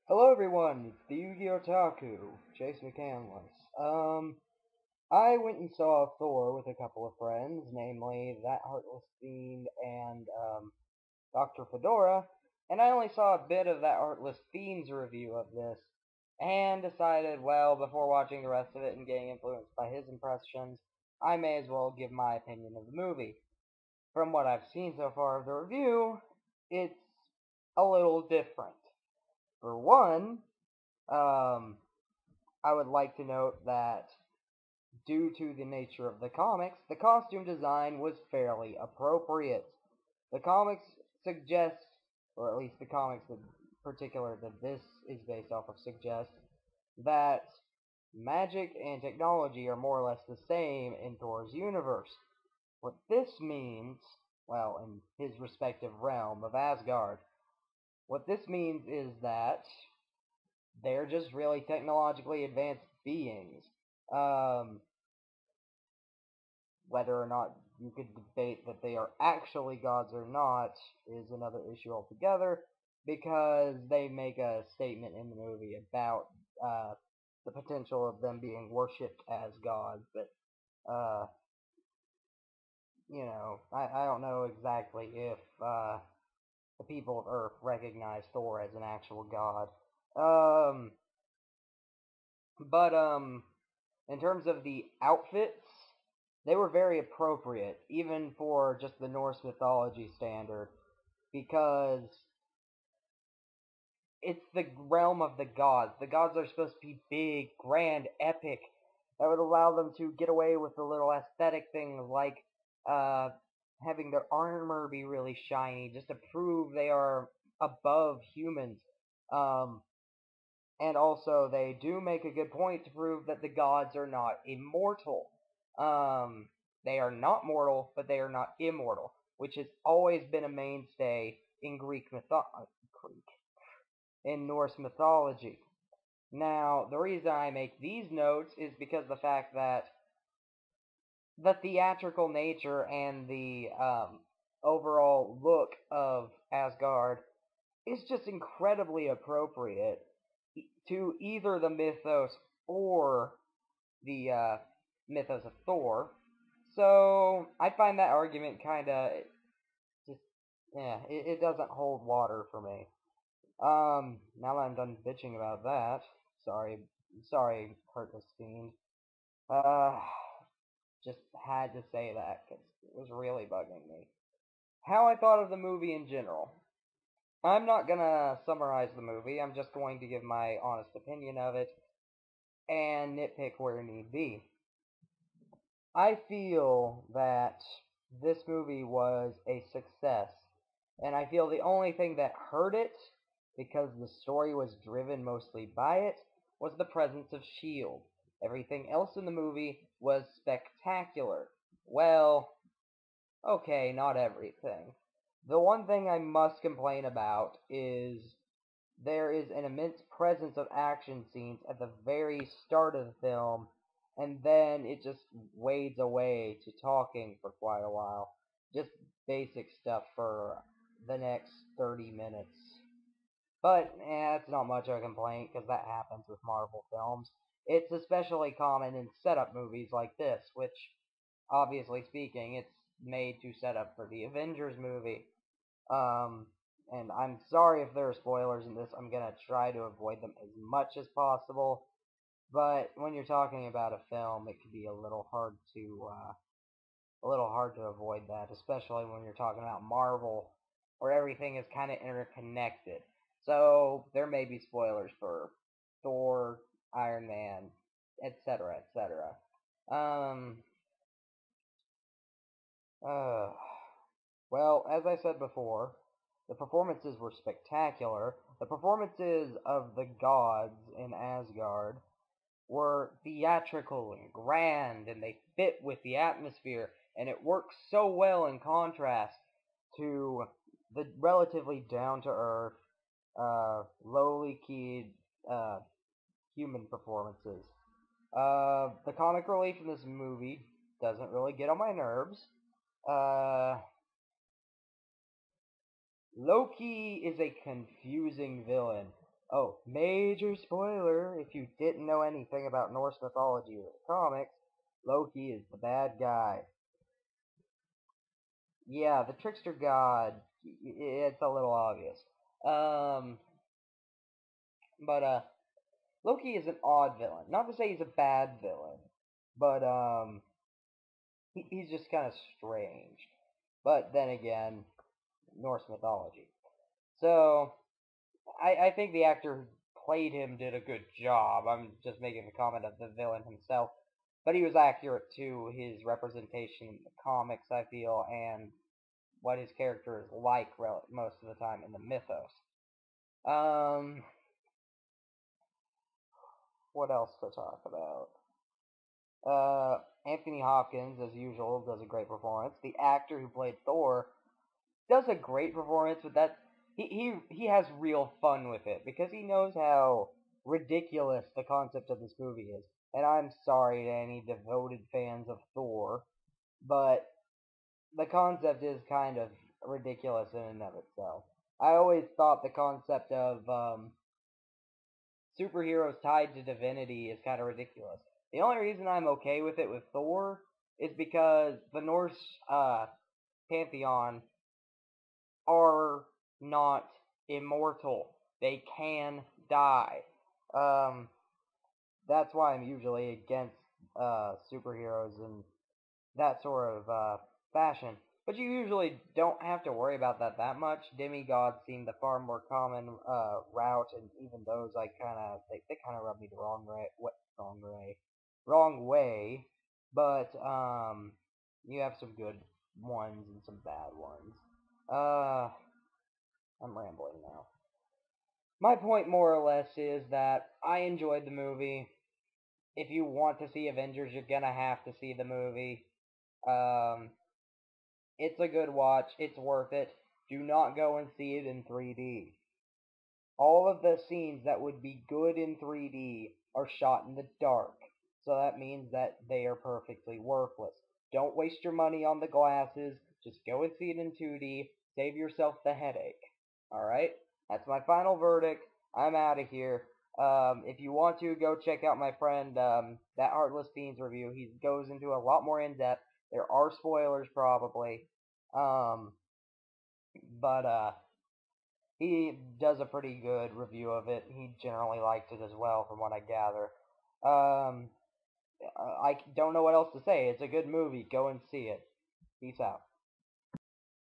Hello everyone, it's the Yu-Gi-Oh! Otaku, Chase McCandless. I went and saw Thor with a couple of friends, namely That Heartless Fiend and, Dr. Fedora, and I only saw a bit of That Heartless Fiend's review of this, and decided, well, before watching the rest of it and getting influenced by his impressions, I may as well give my opinion of the movie. From what I've seen so far of the review, it's a little different. For one, um, I would like to note that due to the nature of the comics, the costume design was fairly appropriate. The comics suggest, or at least the comics in particular that this is based off of, suggest that magic and technology are more or less the same in Thor's universe. What this means, well, in his respective realm of Asgard, what this means is that they're just really technologically advanced beings. Um, Whether or not you could debate that they are actually gods or not is another issue altogether, because they make a statement in the movie about the potential of them being worshipped as gods. But uh, I don't know exactly if the people of Earth recognize Thor as an actual god. Um, but in terms of the outfits, they were very appropriate, even for just the Norse mythology standard, because it's the realm of the gods. The gods are supposed to be big, grand, epic. That would allow them to get away with the little aesthetic things like uh, having their armor be really shiny, just to prove they are above humans. Um, and also, they do make a good point to prove that the gods are not immortal. Um, they are not mortal, but they are not immortal, which has always been a mainstay in in Norse mythology. Now, the reason I make these notes is because the fact that the theatrical nature and the overall look of Asgard is just incredibly appropriate to either the mythos or the mythos of Thor. So I find that argument kind of just yeah, it doesn't hold water for me. Now that I'm done bitching about that, sorry, Heartless Fiend. Uh, just had to say that because it was really bugging me. How I thought of the movie in general. I'm not gonna summarize the movie. I'm just going to give my honest opinion of it and nitpick where need be. I feel that this movie was a success, and I feel the only thing that hurt it, because the story was driven mostly by it, was the presence of S.H.I.E.L.D. Everything else in the movie was spectacular. Well, okay, not everything. The one thing I must complain about is there is an immense presence of action scenes at the very start of the film, and then it just wades away to talking for quite a while. Just basic stuff for the next 30 minutes. But, that's not much of a complaint, because that happens with Marvel films. It's especially common in setup movies like this, which, obviously speaking, it's made to set up for the Avengers movie. Um, and I'm sorry if there are spoilers in this. I'm gonna try to avoid them as much as possible. But when you're talking about a film, it can be a little hard to avoid that, especially when you're talking about Marvel, where everything is kind of interconnected. So there may be spoilers for Thor, Iron Man, etc., etc. Um, uh, Well, as I said before, the performances were spectacular. The performances of the gods in Asgard were theatrical and grand, and they fit with the atmosphere, and it works so well in contrast to the relatively down to earth, lowly keyed uh, human performances. The comic relief in this movie doesn't really get on my nerves. Uh, Loki is a confusing villain. Oh, major spoiler if you didn't know anything about Norse mythology or the comics, Loki is the bad guy. Yeah, the trickster god, it's a little obvious. Um, but Loki is an odd villain. Not to say he's a bad villain, but he's just kind of strange. But then again, Norse mythology. So I think the actor who played him did a good job. I'm just making the comment of the villain himself, but he was accurate to his representation in the comics, I feel, and what his character is like most of the time in the mythos. Um, what else to talk about? Anthony Hopkins, as usual, does a great performance. The actor who played Thor does a great performance, but that he has real fun with it because he knows how ridiculous the concept of this movie is. And I'm sorry to any devoted fans of Thor, but the concept is kind of ridiculous in and of itself. I always thought the concept of superheroes tied to divinity is kind of ridiculous. The only reason I'm okay with it with Thor is because the Norse pantheon are not immortal. They can die. Um, that's why I'm usually against superheroes and that sort of fashion. But you usually don't have to worry about that much. Demigods seem the far more common route, and even those I kind of they kind of rub me the wrong way. But you have some good ones and some bad ones. Uh, I'm rambling now. My point, more or less, is that I enjoyed the movie. If you want to see Avengers, you're gonna have to see the movie. Um, it's a good watch. It's worth it. Do not go and see it in 3D. All of the scenes that would be good in 3D are shot in the dark. So that means that they are perfectly worthless. Don't waste your money on the glasses. Just go and see it in 2D. Save yourself the headache. Alright? That's my final verdict. I'm out of here. If you want to, go check out my friend, That Heartless Beans review. He goes into a lot more in depth. There are spoilers, probably. Um, but he does a pretty good review of it. He generally likes it as well, from what I gather. I don't know what else to say. It's a good movie. Go and see it. Peace out.